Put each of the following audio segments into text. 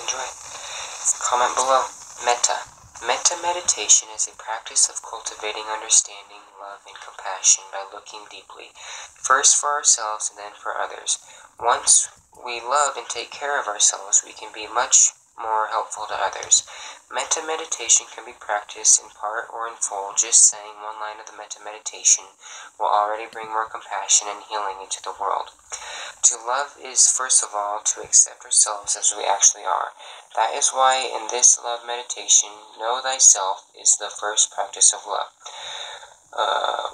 enjoy. Comment below. Metta. Metta meditation is a practice of cultivating understanding, love, and compassion by looking deeply, first for ourselves and then for others. Once we love and take care of ourselves, we can be much more helpful to others. Metta meditation can be practiced in part or in full. Just saying one line of the Metta meditation will already bring more compassion and healing into the world. To love is, first of all, to accept ourselves as we actually are. That is why in this love meditation, know thyself is the first practice of love.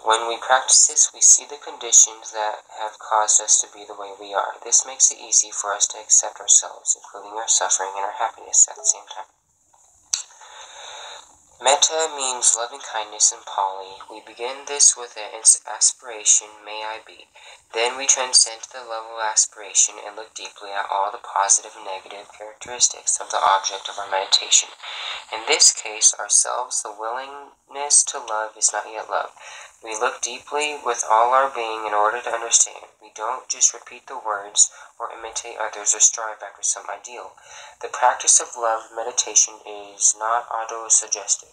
When we practice this, we see the conditions that have caused us to be the way we are. This makes it easy for us to accept ourselves, including our suffering and our happiness at the same time. Metta means loving kindness in Pali. We begin this with an aspiration, may I be. Then we transcend to the level of aspiration and look deeply at all the positive and negative characteristics of the object of our meditation. In this case, ourselves, the willingness to love is not yet love. We look deeply with all our being in order to understand. We don't just repeat the words or imitate others or strive after some ideal. The practice of love meditation is not auto-suggestive.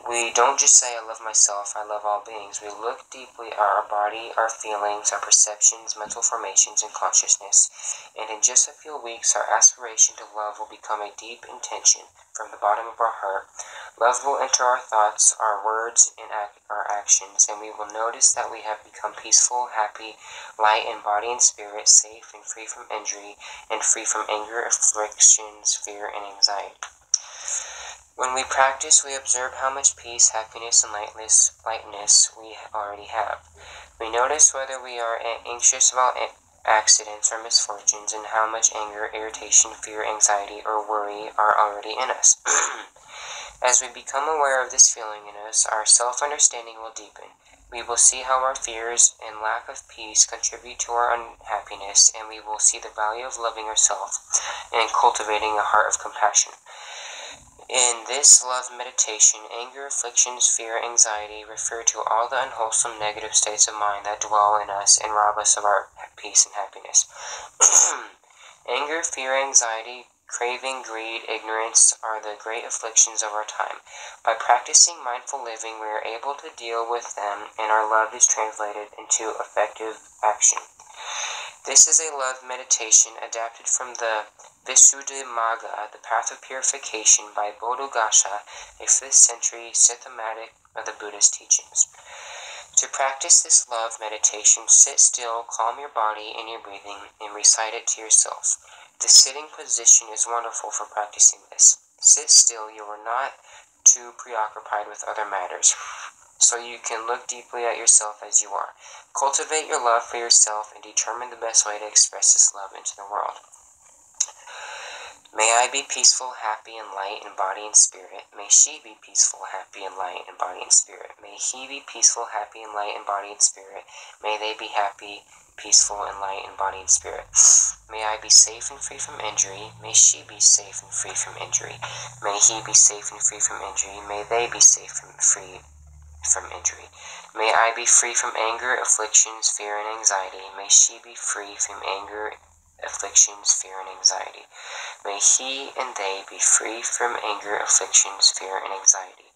We don't just say, I love myself, I love all beings. We look deeply at our body, our feelings, our perceptions, mental formations, and consciousness. And in just a few weeks, our aspiration to love will become a deep intention from the bottom of our heart. Love will enter our thoughts, our words, and our actions, and we will notice that we have become peaceful, happy, light in body and spirit, safe and free from injury, and free from anger, afflictions, fear, and anxiety. When we practice, we observe how much peace, happiness, and lightness we already have. We notice whether we are anxious about accidents or misfortunes, and how much anger, irritation, fear, anxiety, or worry are already in us. As we become aware of this feeling in us, our self-understanding will deepen. We will see how our fears and lack of peace contribute to our unhappiness, and we will see the value of loving ourselves and cultivating a heart of compassion. In this love meditation, anger, afflictions, fear, anxiety refer to all the unwholesome negative states of mind that dwell in us and rob us of our peace and happiness. Anger, fear, anxiety, craving, greed, ignorance are the great afflictions of our time. By practicing mindful living, we are able to deal with them, and our love is translated into effective action. This is a love meditation adapted from the Visuddhimagga, the Path of Purification by Bodhisattva, a 5th century systematic of the Buddha's teachings. To practice this love meditation, sit still, calm your body and your breathing, and recite it to yourself. The sitting position is wonderful for practicing this. Sit still, you are not too preoccupied with other matters, so you can look deeply at yourself as you are. Cultivate your love for yourself and determine the best way to express this love into the world. May I be peaceful, happy, and light in body and spirit. May she be peaceful, happy, and light in body and spirit. May he be peaceful, happy, and light in body and spirit. May they be happy, peaceful, and light in body and spirit. May I be safe and free from injury. May she be safe and free from injury. May he be safe and free from injury. May they be safe and free from injury. May I be free from anger, afflictions, fear, and anxiety. May she be free from anger, afflictions, fear, and anxiety. May he and they be free from anger, afflictions, fear, and anxiety.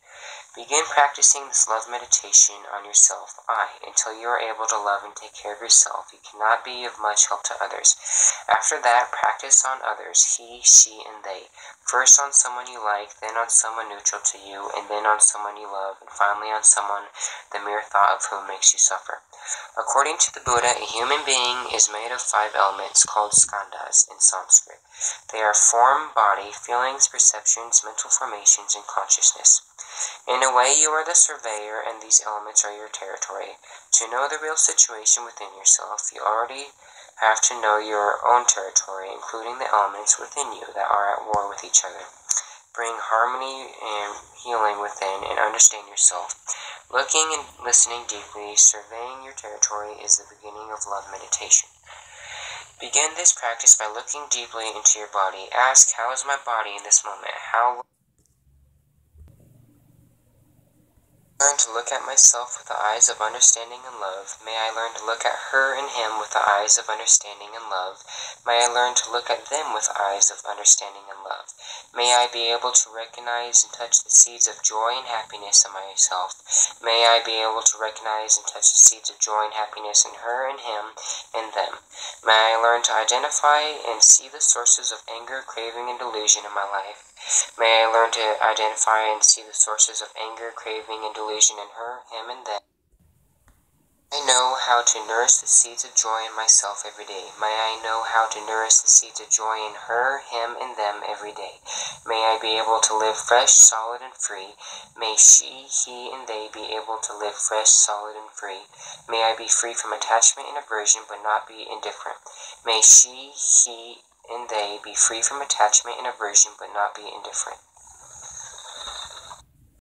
Begin practicing this love meditation on yourself, until you are able to love and take care of yourself. You cannot be of much help to others. After that, practice on others, he, she, and they. First on someone you like, then on someone neutral to you, and then on someone you love, and finally on someone the mere thought of whom makes you suffer. According to the Buddha, a human being is made of 5 elements called skandhas in Sanskrit. They are form, body, feelings, perceptions, mental formations, and consciousness. In a way, you are the surveyor, and these elements are your territory. To know the real situation within yourself, you already have to know your own territory, including the elements within you that are at war with each other. Bring harmony and healing within and understand yourself. Looking and listening deeply, surveying your territory is the beginning of love meditation. Begin this practice by looking deeply into your body. Ask, how is my body in this moment? How Learn to look at myself with the eyes of understanding and love. May I learn to look at her and him with the eyes of understanding and love. May I learn to look at them with eyes of understanding and love. May I be able to recognize and touch the seeds of joy and happiness in myself. May I be able to recognize and touch the seeds of joy and happiness in her and him and them. May I learn to identify and see the sources of anger, craving, and delusion in my life. May I learn to identify and see the sources of anger, craving, and delusion in her, him, and them. I know how to nourish the seeds of joy in myself every day. May I know how to nourish the seeds of joy in her, him, and them every day. May I be able to live fresh, solid, and free. May she, he, and they be able to live fresh, solid, and free. May I be free from attachment and aversion, but not be indifferent. May she, he, and they be free from attachment and aversion, but not be indifferent.